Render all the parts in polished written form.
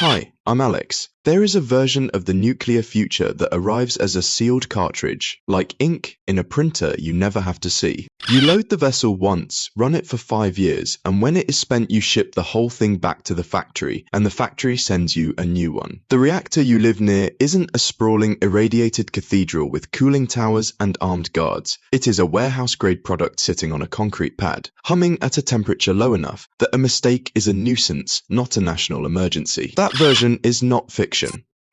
Hi, I'm Alex. There is a version of the nuclear future that arrives as a sealed cartridge, like ink in a printer you never have to see. You load the vessel once, run it for 5 years, and when it is spent you ship the whole thing back to the factory, and the factory sends you a new one. The reactor you live near isn't a sprawling, irradiated cathedral with cooling towers and armed guards. It is a warehouse-grade product sitting on a concrete pad, humming at a temperature low enough that a mistake is a nuisance, not a national emergency. That version is not fiction.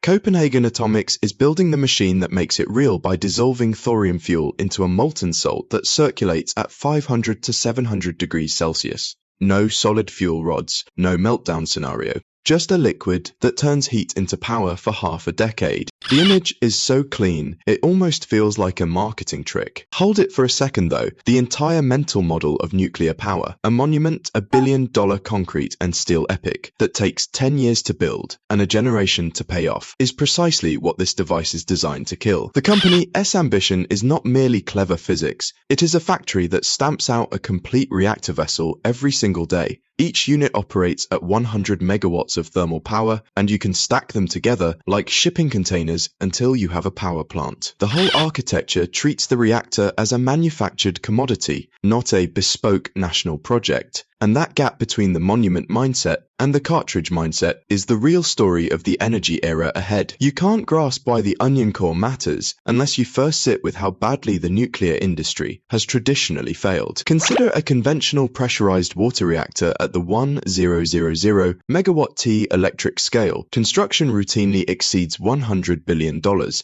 Copenhagen Atomics is building the machine that makes it real by dissolving thorium fuel into a molten salt that circulates at 500 to 700 degrees Celsius. No solid fuel rods, no meltdown scenario. Just a liquid that turns heat into power for half a decade. The image is so clean, it almost feels like a marketing trick. Hold it for a second though, the entire mental model of nuclear power, a monument, $1 billion concrete and steel epic that takes 10 years to build and a generation to pay off, is precisely what this device is designed to kill. The company's ambition is not merely clever physics, it is a factory that stamps out a complete reactor vessel every single day. Each unit operates at 100 megawatts of thermal power, and you can stack them together like shipping containers until you have a power plant. The whole architecture treats the reactor as a manufactured commodity, not a bespoke national project. And that gap between the monument mindset and the cartridge mindset is the real story of the energy era ahead. You can't grasp why the onion core matters unless you first sit with how badly the nuclear industry has traditionally failed. Consider a conventional pressurized water reactor at the 1000 megawatt T electric scale. Construction routinely exceeds $100 billion,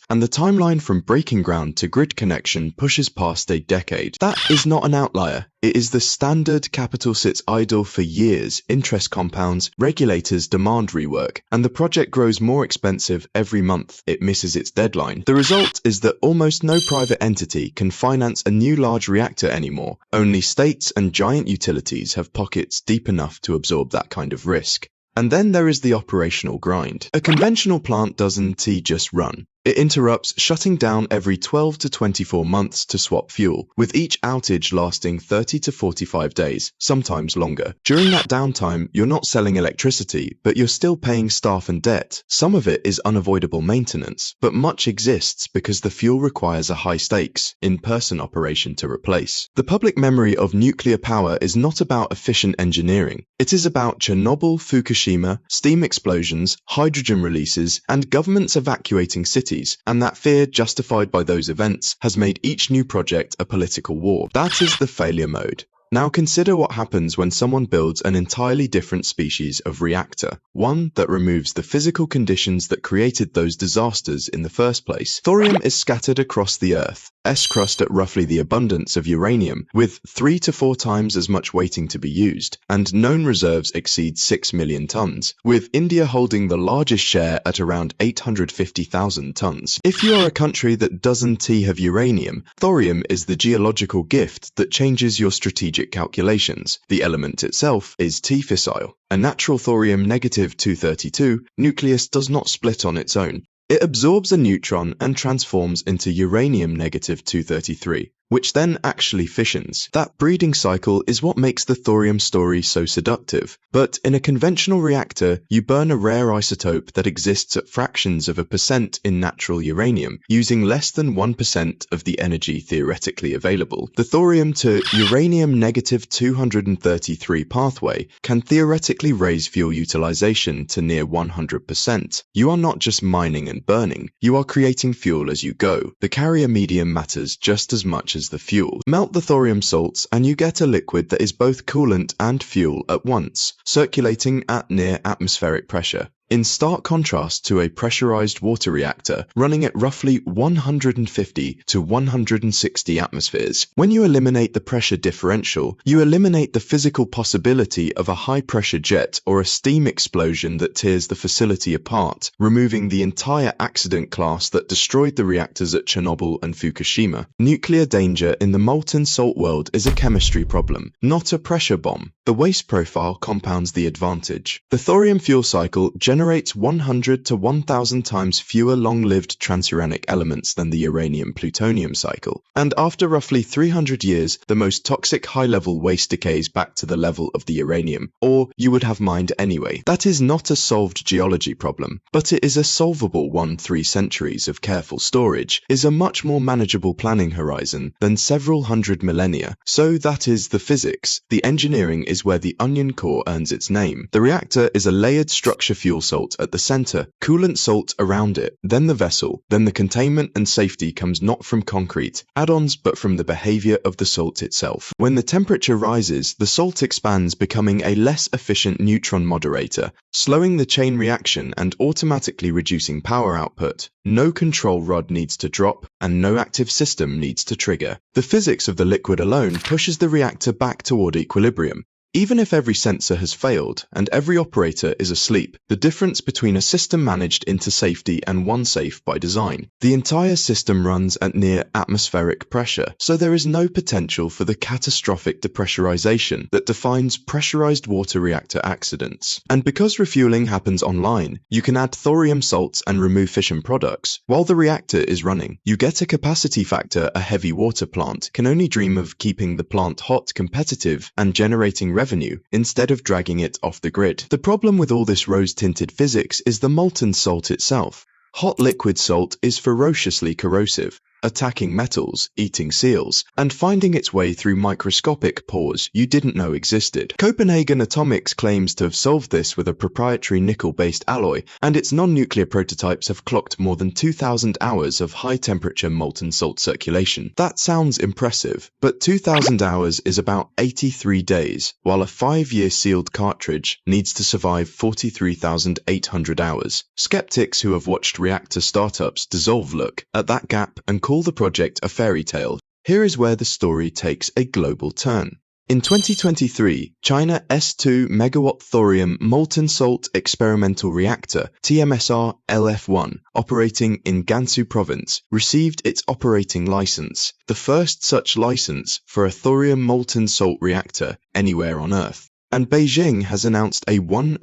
and the timeline from breaking ground to grid connection pushes past a decade. That is not an outlier. It is the standard. Capital sits idle for years, interest compounds, regulators demand rework, and the project grows more expensive every month it misses its deadline. The result is that almost no private entity can finance a new large reactor anymore. Only states and giant utilities have pockets deep enough to absorb that kind of risk. And then there is the operational grind. A conventional plant doesn't just run. It interrupts, shutting down every 12 to 24 months to swap fuel, with each outage lasting 30 to 45 days, sometimes longer. During that downtime, you're not selling electricity, but you're still paying staff and debt. Some of it is unavoidable maintenance, but much exists because the fuel requires a high-stakes, in-person operation to replace. The public memory of nuclear power is not about efficient engineering. It is about Chernobyl, Fukushima, steam explosions, hydrogen releases, and governments evacuating cities. And that fear, justified by those events, has made each new project a political war. That is the failure mode. Now consider what happens when someone builds an entirely different species of reactor, one that removes the physical conditions that created those disasters in the first place. Thorium is scattered across the Earth, S-crust at roughly the abundance of uranium, with 3 to 4 times as much waiting to be used, and known reserves exceed 6 million tons, with India holding the largest share at around 850,000 tons. If you are a country that doesn't have uranium, thorium is the geological gift that changes your strategic calculations. The element itself is T-fissile. A natural thorium-232 nucleus does not split on its own. It absorbs a neutron and transforms into uranium-233, which then actually fissions. That breeding cycle is what makes the thorium story so seductive. But in a conventional reactor, you burn a rare isotope that exists at fractions of a percent in natural uranium, using less than 1% of the energy theoretically available. The thorium to uranium-233 pathway can theoretically raise fuel utilization to near 100%. You are not just mining and burning, you are creating fuel as you go. The carrier medium matters just as much as the fuel. Melt the thorium salts and you get a liquid that is both coolant and fuel at once, circulating at near atmospheric pressure. In stark contrast to a pressurized water reactor running at roughly 150 to 160 atmospheres. When you eliminate the pressure differential, you eliminate the physical possibility of a high-pressure jet or a steam explosion that tears the facility apart, removing the entire accident class that destroyed the reactors at Chernobyl and Fukushima. Nuclear danger in the molten salt world is a chemistry problem, not a pressure bomb. The waste profile compounds the advantage. The thorium fuel cycle generates generates 100 to 1,000 times fewer long-lived transuranic elements than the uranium-plutonium cycle. And after roughly 300 years, the most toxic high-level waste decays back to the level of the uranium, or you would have mined anyway. That is not a solved geology problem, but it is a solvable one. 3 centuries of careful storage is a much more manageable planning horizon than several hundred millennia. So that is the physics. The engineering is where the onion core earns its name. The reactor is a layered structure: fuel salt at the center, coolant salt around it, then the vessel, then the containment and safety comes not from concrete add-ons but from the behavior of the salt itself. When the temperature rises, the salt expands, becoming a less efficient neutron moderator, slowing the chain reaction and automatically reducing power output. No control rod needs to drop, and no active system needs to trigger. The physics of the liquid alone pushes the reactor back toward equilibrium. Even if every sensor has failed and every operator is asleep, the difference between a system managed into safety and one safe by design, the entire system runs at near atmospheric pressure, so there is no potential for the catastrophic depressurization that defines pressurized water reactor accidents. And because refueling happens online, you can add thorium salts and remove fission products. While the reactor is running, you get a capacity factor a heavy water plant can only dream of, keeping the plant hot, competitive, and generating revenue instead of dragging it off the grid. The problem with all this rose-tinted physics is the molten salt itself. Hot liquid salt is ferociously corrosive, attacking metals, eating seals, and finding its way through microscopic pores you didn't know existed. Copenhagen Atomics claims to have solved this with a proprietary nickel-based alloy, and its non-nuclear prototypes have clocked more than 2,000 hours of high-temperature molten salt circulation. That sounds impressive, but 2,000 hours is about 83 days, while a 5-year sealed cartridge needs to survive 43,800 hours. Skeptics who have watched reactor startups dissolve look at that gap and call the project a fairy tale. Here is where the story takes a global turn. In 2023, China S2 megawatt thorium molten salt experimental reactor TMSR LF1 operating in Gansu province received its operating license, the first such license for a thorium molten salt reactor anywhere on Earth. And Beijing has announced a 1000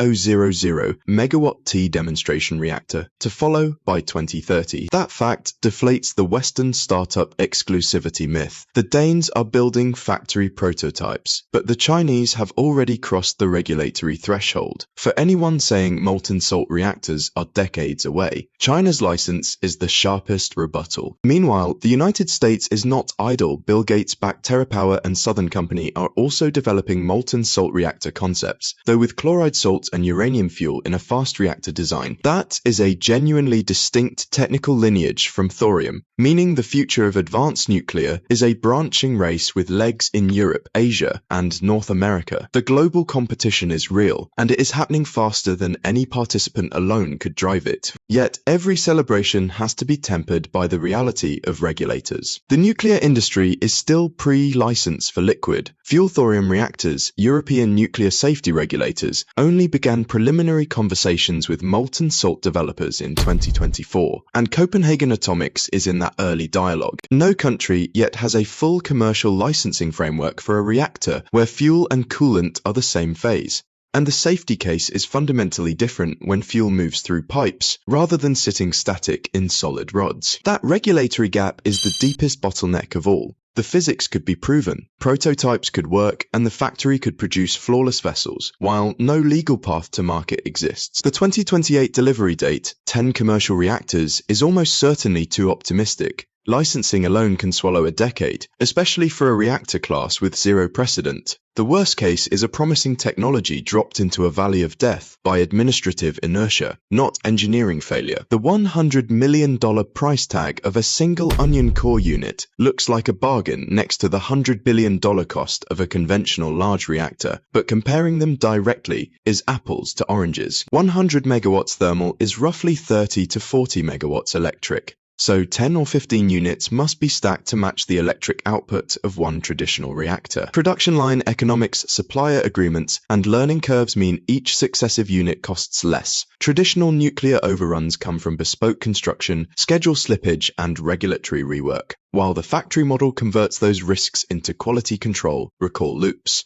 megawatt T demonstration reactor to follow by 2030. That fact deflates the Western startup exclusivity myth. The Danes are building factory prototypes, but the Chinese have already crossed the regulatory threshold. For anyone saying molten salt reactors are decades away, China's license is the sharpest rebuttal. Meanwhile, the United States is not idle. Bill Gates-backed TerraPower and Southern Company are also developing molten salt reactor concepts, though with chloride salt and uranium fuel in a fast reactor design. That is a genuinely distinct technical lineage from thorium, meaning the future of advanced nuclear is a branching race with legs in Europe, Asia, and North America. The global competition is real, and it is happening faster than any participant alone could drive it. Yet every celebration has to be tempered by the reality of regulators. The nuclear industry is still pre-license for liquid. Fuel thorium reactors, European nuclear safety regulators only began preliminary conversations with molten salt developers in 2024, and Copenhagen Atomics is in that early dialogue. No country yet has a full commercial licensing framework for a reactor where fuel and coolant are the same phase. And the safety case is fundamentally different when fuel moves through pipes rather than sitting static in solid rods. That regulatory gap is the deepest bottleneck of all. The physics could be proven, prototypes could work, and the factory could produce flawless vessels, while no legal path to market exists. The 2028 delivery date, 10 commercial reactors, is almost certainly too optimistic. Licensing alone can swallow a decade, especially for a reactor class with zero precedent. The worst case is a promising technology dropped into a valley of death by administrative inertia, not engineering failure. The $100 million price tag of a single onion core unit looks like a bargain next to the $100 billion cost of a conventional large reactor, but comparing them directly is apples to oranges. 100 megawatts thermal is roughly 30 to 40 megawatts electric. So 10 or 15 units must be stacked to match the electric output of one traditional reactor. Production line economics, supplier agreements, and learning curves mean each successive unit costs less. Traditional nuclear overruns come from bespoke construction, schedule slippage, and regulatory rework, while the factory model converts those risks into quality control, recall loops.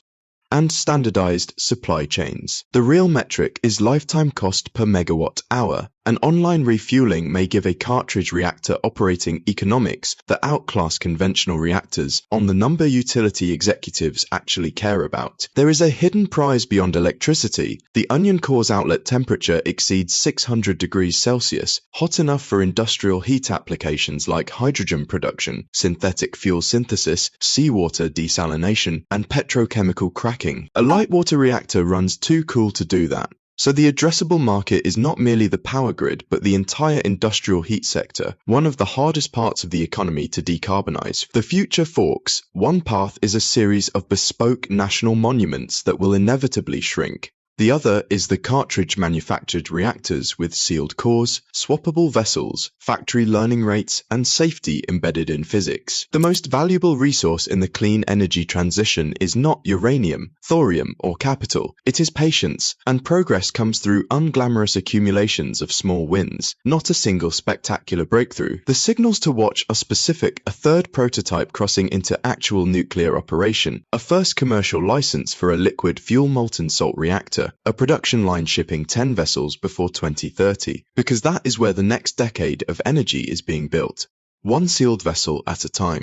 and standardized supply chains. The real metric is lifetime cost per megawatt hour. An online refueling may give a cartridge reactor operating economics that outclass conventional reactors on the number utility executives actually care about. There is a hidden prize beyond electricity. The onion core's outlet temperature exceeds 600 degrees Celsius, hot enough for industrial heat applications like hydrogen production, synthetic fuel synthesis, seawater desalination, and petrochemical cracking. A light water reactor runs too cool to do that. So the addressable market is not merely the power grid, but the entire industrial heat sector, one of the hardest parts of the economy to decarbonize. The future forks. One path is a series of bespoke national monuments that will inevitably shrink. The other is the cartridge-manufactured reactors with sealed cores, swappable vessels, factory learning rates, and safety embedded in physics. The most valuable resource in the clean energy transition is not uranium, thorium, or capital. It is patience, and progress comes through unglamorous accumulations of small wins, not a single spectacular breakthrough. The signals to watch are specific: a third prototype crossing into actual nuclear operation, a first commercial license for a liquid fuel molten salt reactor, a production line shipping 10 vessels before 2030, because that is where the next decade of energy is being built, one sealed vessel at a time.